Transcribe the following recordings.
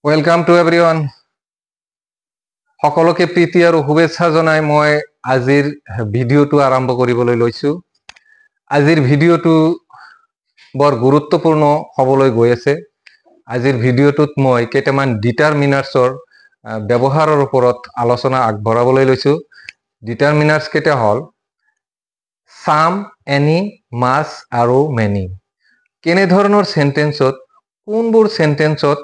Welcome to everyone. সকলোকে প্ৰীতি আৰু শুভেচ্ছা জনাই মই আজিৰ ভিডিঅ'টো আৰম্ভ কৰিবলৈ লৈছো। আজিৰ ভিডিঅ'টো বৰ গুৰুত্বপূৰ্ণ হ'বলৈ গৈ আছে। আজিৰ ভিডিঅ'টোত মই কেইটামান ডিটাৰমিনাৰ্ছৰ ব্যৱহাৰৰ ওপৰত আলোচনা আগবঢ়াবলৈ লৈছো। ডিটাৰমিনাৰ্ছ কেইটা হ'ল সাম, এনি, মাছ আৰু মেনি। কেনে ধৰণৰ সেন্টেন্সত কোনবোৰ সেন্টেন্সত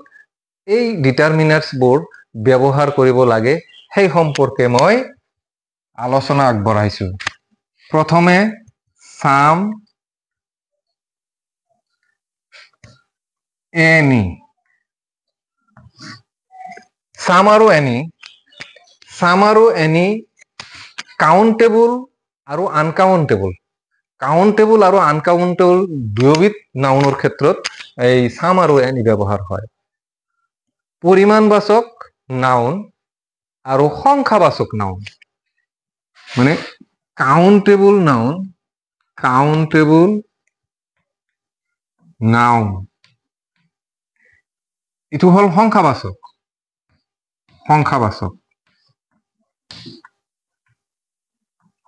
এই ডিটাৰমিনাৰ্ছবোৰ ব্যৱহাৰ কৰিব লাগে সেই সম্পৰ্কে মই আলোচনা আগবঢ়াইছো। প্ৰথমে সাম, এনি। সাম আৰু এনি কাউন্টেবল আৰু আনকাউন্টেবল। কাউন্টেবল আৰু আনকাউন্টেবল দুয়োবিধ নাউনৰ ক্ষেত্ৰত এই সাম আৰু এনি ব্যৱহাৰ হয়। পৰিমাণবাচক নাউন আৰু সংখ্যাবাচক নাউন মানে কাউন্টেবল নাউন এইটো হল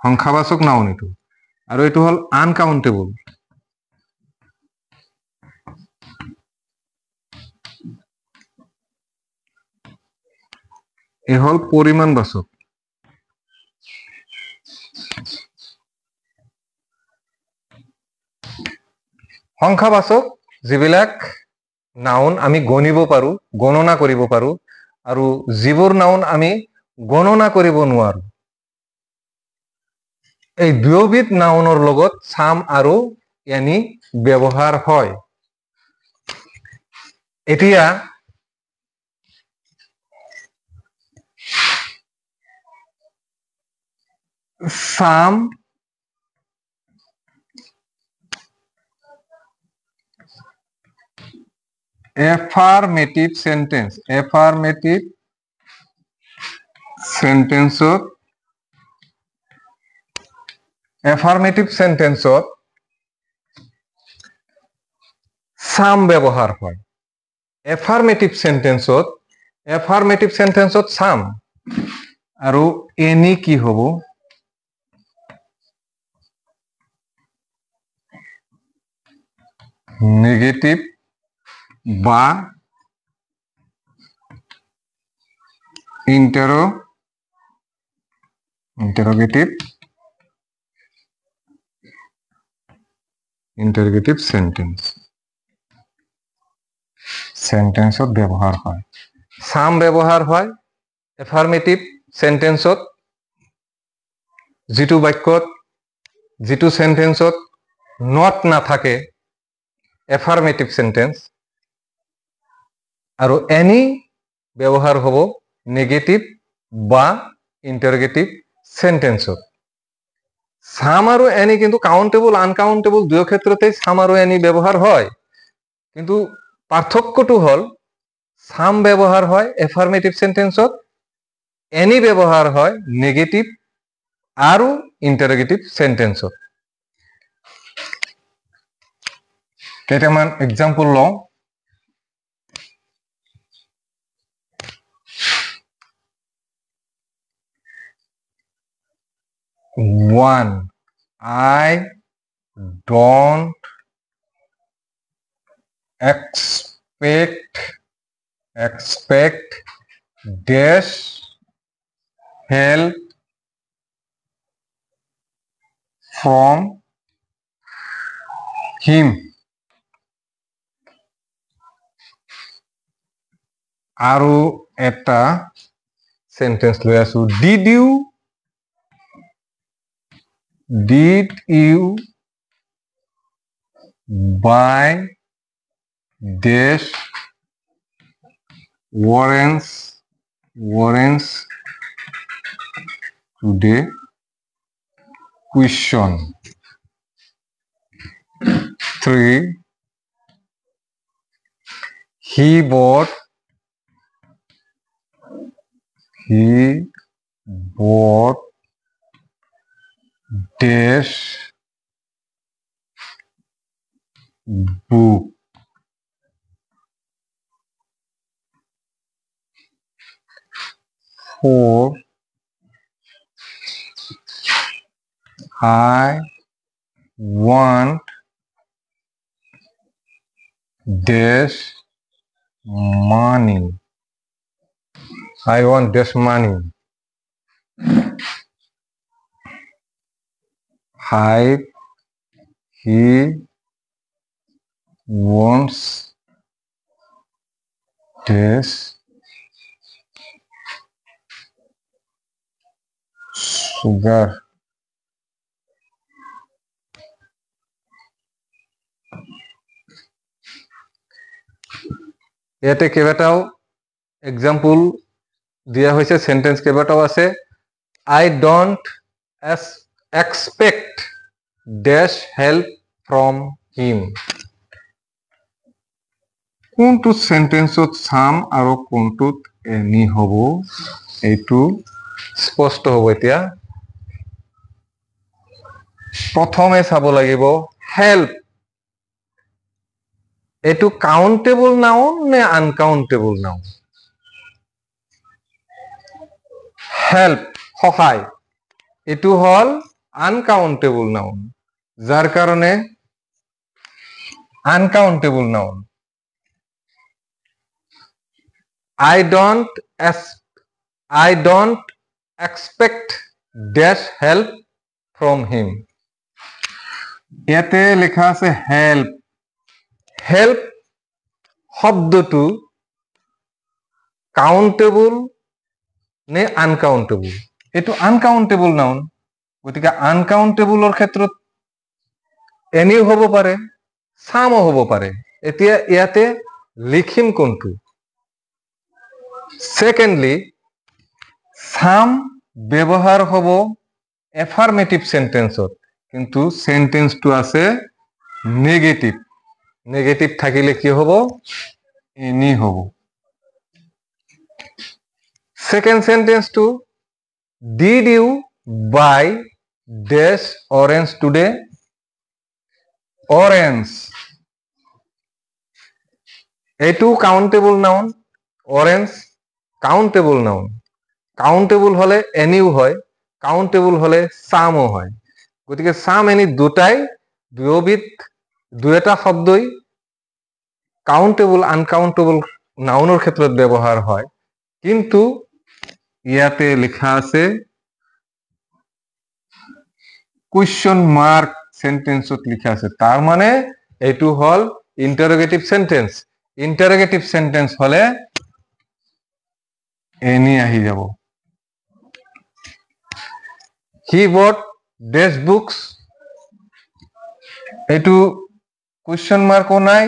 সংখ্যাবাচক নাউন এইটো, আৰু এইটো হল আনকাউন্টেবল। এই হল পৰিমাণবাচক। সংখ্যাবাচক যিবিলাক নাউন আমি গণিব পাৰো, গণনা কৰিব পাৰো, আৰু যিবোৰ নাউন আমি গণনা কৰিব নোৱাৰো এই দুয়োবিধ নাউনৰ লগত সাম আৰু এনি ব্যৱহাৰ হয়। এতিয়া সাম এফাৰ্মেটিভ সেন্টেন্সত সাম ব্যৱহাৰ হয়। এফাৰ্মেটিভ সেন্টেন্সত সাম আৰু এনি কি হ'ব? নেগেটিভ বা ইন্টাৰোগেটিভ সেন্টেন্সত ব্যৱহাৰ হয়। সাম ব্যৱহাৰ হয় এফাৰ্মেটিভ সেন্টেন্সত, যিটো বাক্যত যিটো সেন্টেন্সত নট নাথাকে এফাৰ্মেটিভ সেন্টেন্স, আৰু এনি ব্যৱহাৰ হ'ব নেগেটিভ বা ইন্টাৰোগেটিভ সেন্টেন্সত। সাম আৰু এনি কিন্তু কাউন্টেবল আনকাউন্টেবল দুই ক্ষেত্ৰতেই সাম আৰু এনি ব্যৱহাৰ হয়, কিন্তু পাৰ্থক্যটো হল সাম ব্যৱহাৰ হয় এফাৰ্মেটিভ সেন্টেন্সত, এনি ব্যৱহাৰ হয় নেগেটিভ আৰু ইন্টারোগেটিভ সেন্টেন্সত। কেইটামান এক্সাম্পল লওঁ। One, I don't expect dash help from him. আৰু এটা সেন্টেন্স লৈ আছো, did you buy dash orange today? Question. 3, he bought dash book. 4 I want dash money. I want dash money. 5 he wants dash sugar. ইয়াতে কেইবাটাও example দিয়া হৈছে, sentence কেইবাটাও আছে। I don't expect dash help from him. কোনটো সেন্টেন্সত সাম আৰু কোনটোত any হ'ব এইটো স্পষ্ট হ'ব। এতিয়া প্ৰথমে চাব লাগিব হেল্প, এইটো কাউন্টেবল নাউন নে আনকাউন্টেবল নাউন? হেল্প সহায়, এইটো হল আনকাউন্টেবল নাউন, যার কারণে uncountable noun. I don't expect dash help from him. ইয়াতে লেখা আছে হেল্প। হেল্প শব্দটো কাউন্টেবল নে আনকাউন্টেবল? এইটো আনকাউন্টেবল নাউন, গতিকে আনকাউন্টেবলৰ ক্ষেত্ৰত এনিও হ'ব পাৰে, সামও হ'ব পাৰে। এতিয়া ইয়াতে লিখিম কোনটো? সেকেন্ডলি সাম ব্যবহার হব এফার্মেটিভ সেন্টেন্সত, কিন্তু সেন্টেন্সটো আছে নেগেটিভ। নেগেটিভ থাকিলে কি হব? এনি হব। সেকেন্ড সেন্টেন্সটো did you buy dash orange today? Orange এইটো countable noun, orange countable noun. Countable হলে এনিও হয়, কাউন্টেবল হলে সামও হয়। গতিকে সাম এনি দুটাই দুটা শব্দই কাউন্টেবল আনকাউন্টেবল নাউনের ক্ষেত্রে ব্যবহার হয়, কিন্তু ইয়াতে লেখা আছে কোয়েশ্চন মার্ক সেন্টেন্সত লেখা আছে, তার মানে এইটো হল ইন্টারোগেটিভ সেন্টেন্স। ইন্টারোগেটিভ সেন্টেন্স হলে এনি আহি যাব। হি বট ড্যাশ বুকস, এইটো কোয়েশ্চন মার্কও নাই,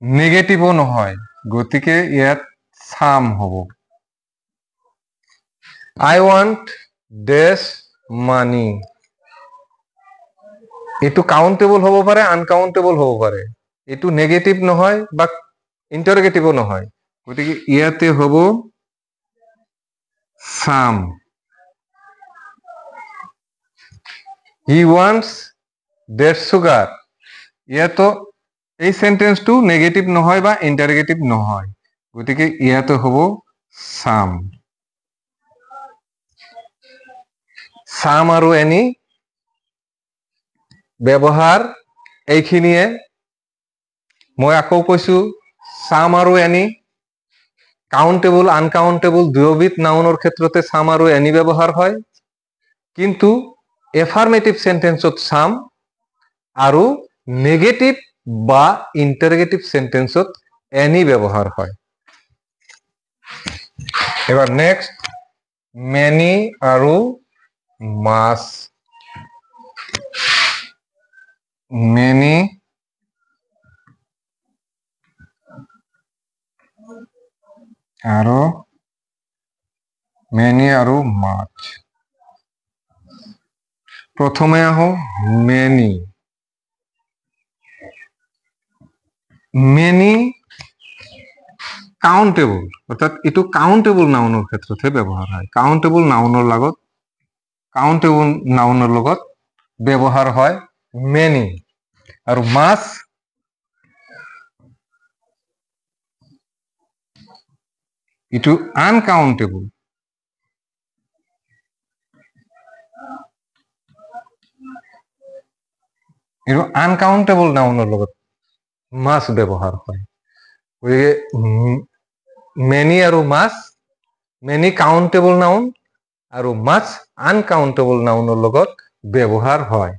নেগেটিভও নহয়, গতিকে ইয়াত সাম হ'ব। I want dash money, এইটো কাউন্টেবল হ'ব পাৰে, আনকাউন্টেবল হ'ব পাৰে। এইটো নেগেটিভ নহয় বা ইন্টারোগেটিভও নহয়, গতিকে ইয়াতে হ'ব সাম। He wants dash sugar, ইয়াতো এই সেন্টেন্সটো নেগেটিভ নহয় বা ইন্টারোগেটিভ নহয়, গতিকে ইয়াতে হ'ব সাম। সাম আৰু এনি ব্যবহাৰ এইখিনিয়ে। মই আকৌ কৈছো, সাম আৰু এনি কাউন্টেবল আনকাউন্টেবল দুয়োবিধ নাউনৰ ক্ষেত্ৰতে সাম আৰু এনি ব্যবহাৰ হয়, কিন্তু এফাৰ্মেটিভ সেন্টেন্সত সাম আৰু নেগেটিভ বা ইন্টাৰোগেটিভ সেন্টেন্সত এনি ব্যবহাৰ হয়। এবাৰ নেক্সট মেনি আৰু মাস। মেনি আৰু মেনি আৰু মাছ। প্ৰথমে আহো মেনি। মেনি কাউন্টেবল, অৰ্থাৎ এটো কাউন্টেবল নাউনৰ ক্ষেত্ৰতহে ব্যৱহাৰ হয়। কাউন্টেবল নাউনৰ লগত ব্যৱহাৰ হয় মেনি। আৰু মাছ এটো আনকাউন্টেবল, কিন্তু আনকাউন্টেবল নাউনৰ লগত মাছ ব্যৱহাৰ হয়। গতিকে মেনি আৰু মাছ, মেনি কাউন্টেবল নাউন আৰু মাছ আনকাউন্টেবল নাউনৰ লগত ব্যৱহাৰ হয়।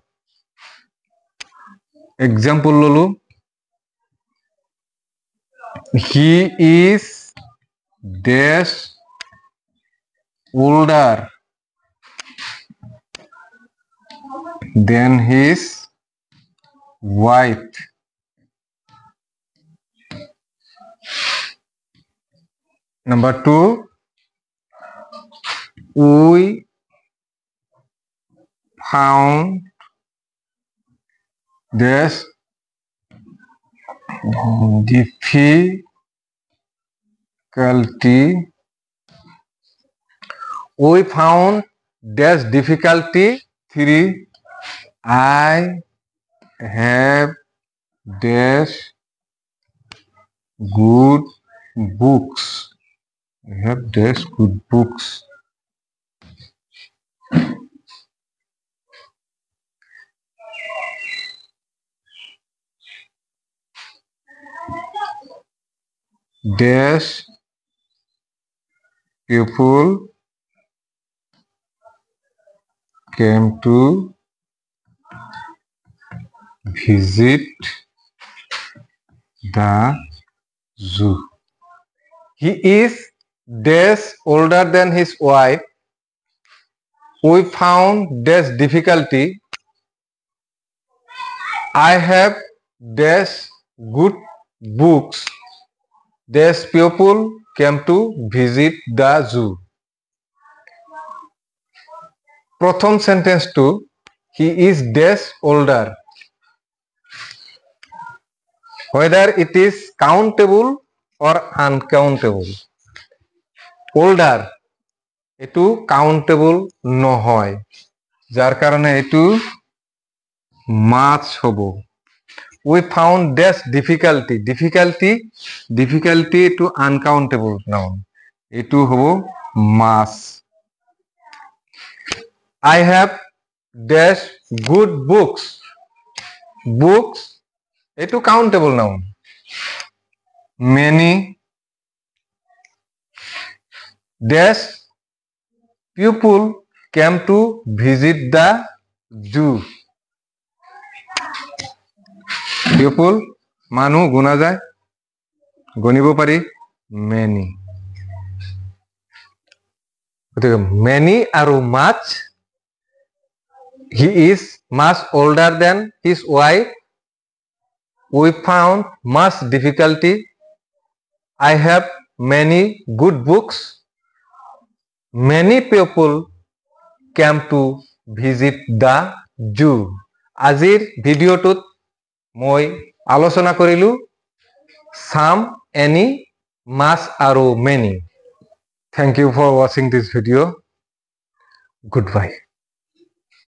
এক্সাম্পল ললো, হি ইজ ডেছ older than his wife. Number 2, we found this difficulty. We found this difficulty. 3, I have this good books. I have this good books. This people came to visit the zoo. He is days older than his wife. We found this difficulty. I have this good books. This people came to visit the zoo. প্রথম সেন্টেন্সটো he is days older. Whether it is countable or uncountable. Older এটু countable নহয়, যার কারণে এটু মাছ হব। We found this difficulty. Difficulty এটু uncountable noun, এটু হব মাছ। I have dash good books. Books এটু countable noun. Many dash people came to visit the zoo. People মানুহ গুণা যায়, গণিব পাৰি many. গতিকে many আৰু much. He is much older than his wife. We found much difficulty. I have many good books. Many people came to visit the zoo. আজিৰ ভিডিঅ'টোত মই আলোচনা কৰিলো some, any, much আৰু many. Thank you for watching this video. Goodbye.